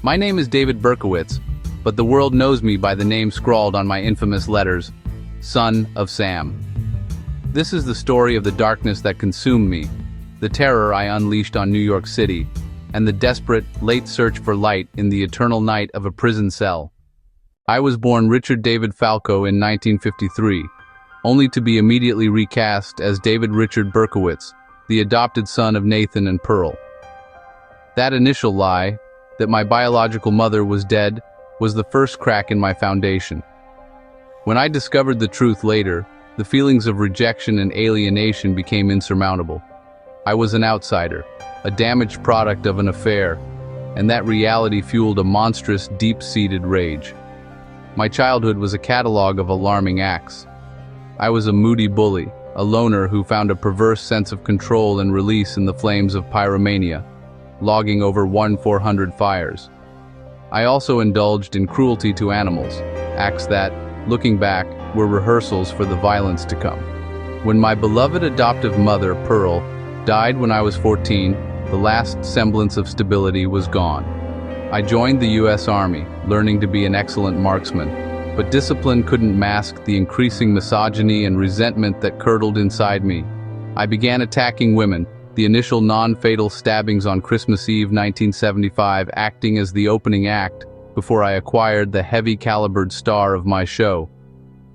My name is David Berkowitz, but the world knows me by the name scrawled on my infamous letters, Son of Sam. This is the story of the darkness that consumed me, the terror I unleashed on New York City, and the desperate, late search for light in the eternal night of a prison cell. I was born Richard David Falco in 1953, only to be immediately recast as David Richard Berkowitz, the adopted son of Nathan and Pearl. That initial lie, that my biological mother was dead, was the first crack in my foundation. When I discovered the truth later, the feelings of rejection and alienation became insurmountable. I was an outsider, a damaged product of an affair, and that reality fueled a monstrous, deep-seated rage. My childhood was a catalog of alarming acts. I was a moody bully, a loner who found a perverse sense of control and release in the flames of pyromania, logging over 1,400 fires. I also indulged in cruelty to animals, acts that, looking back, were rehearsals for the violence to come. When my beloved adoptive mother, Pearl, died when I was 14, the last semblance of stability was gone. I joined the U.S. Army, learning to be an excellent marksman, but discipline couldn't mask the increasing misogyny and resentment that curdled inside me. I began attacking women, the initial non-fatal stabbings on Christmas Eve 1975 acting as the opening act before I acquired the heavy-calibered star of my show,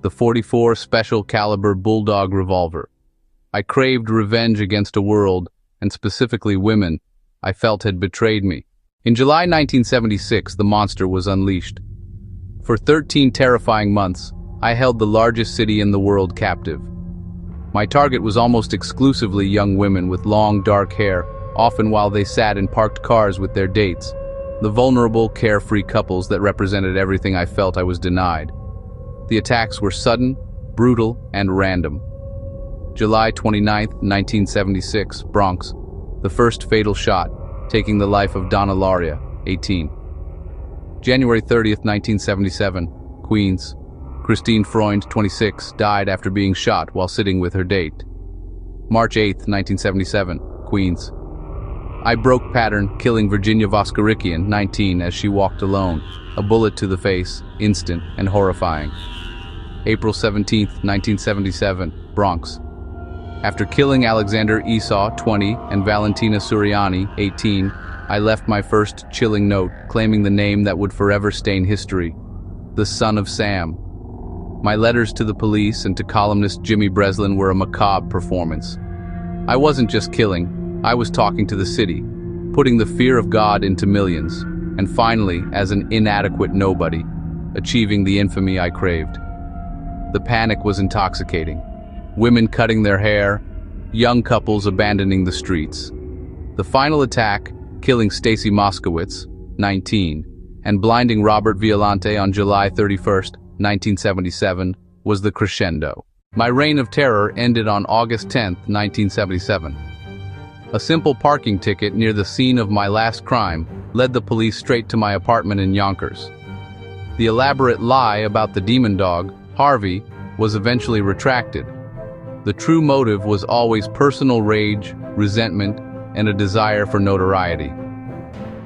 the .44 Special Caliber Bulldog revolver. I craved revenge against a world, and specifically women, I felt had betrayed me. In July 1976, the monster was unleashed. For 13 terrifying months, I held the largest city in the world captive. My target was almost exclusively young women with long, dark hair, often while they sat in parked cars with their dates, the vulnerable, carefree couples that represented everything I felt I was denied. The attacks were sudden, brutal, and random. July 29, 1976, Bronx, the first fatal shot, taking the life of Donna Laria, 18. January 30, 1977, Queens, Christine Freund, 26, died after being shot while sitting with her date. March 8, 1977, Queens. I broke pattern, killing Virginia Voskerikian, 19, as she walked alone, a bullet to the face, instant and horrifying. April 17, 1977, Bronx. After killing Alexander Esau, 20, and Valentina Suriani, 18, I left my first chilling note, claiming the name that would forever stain history, the Son of Sam. My letters to the police and to columnist Jimmy Breslin were a macabre performance. I wasn't just killing, I was talking to the city, putting the fear of God into millions, and finally, as an inadequate nobody, achieving the infamy I craved. The panic was intoxicating. Women cutting their hair, young couples abandoning the streets. The final attack, killing Stacy Moskowitz, 19, and blinding Robert Violante on July 31, 1977, was the crescendo. My reign of terror ended on August 10, 1977. A simple parking ticket near the scene of my last crime led the police straight to my apartment in Yonkers. The elaborate lie about the demon dog, Harvey, was eventually retracted. The true motive was always personal rage, resentment, and a desire for notoriety.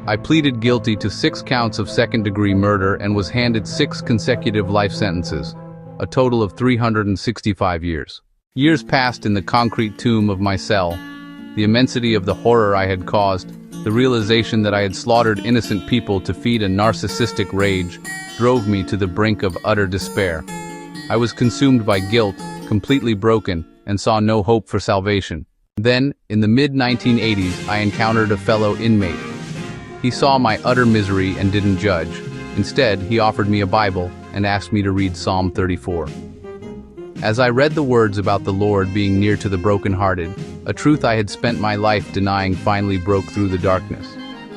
I pleaded guilty to 6 counts of second-degree murder and was handed 6 consecutive life sentences, a total of 365 years. Years passed in the concrete tomb of my cell. The immensity of the horror I had caused, the realization that I had slaughtered innocent people to feed a narcissistic rage, drove me to the brink of utter despair. I was consumed by guilt, completely broken, and saw no hope for salvation. Then, in the mid-1980s, I encountered a fellow inmate. He saw my utter misery and didn't judge. Instead, he offered me a Bible and asked me to read Psalm 34. As I read the words about the Lord being near to the brokenhearted, a truth I had spent my life denying finally broke through the darkness.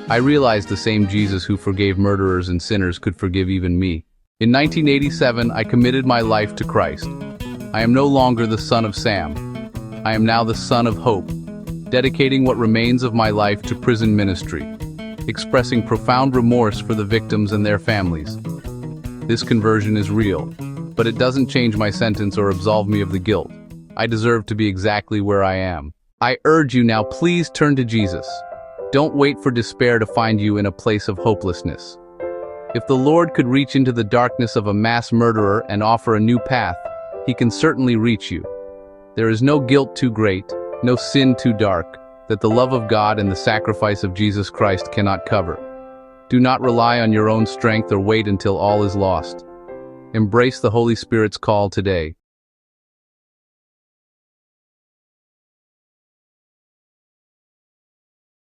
I realized the same Jesus who forgave murderers and sinners could forgive even me. In 1987, I committed my life to Christ. I am no longer the son of Sam. I am now the son of hope, dedicating what remains of my life to prison ministry, expressing profound remorse for the victims and their families. This conversion is real, but it doesn't change my sentence or absolve me of the guilt. I deserve to be exactly where I am. I urge you now, please turn to Jesus. Don't wait for despair to find you in a place of hopelessness. If the Lord could reach into the darkness of a mass murderer and offer a new path, he can certainly reach you. There is no guilt too great, no sin too dark, that the love of God and the sacrifice of Jesus Christ cannot cover. Do not rely on your own strength or wait until all is lost. Embrace the Holy Spirit's call today.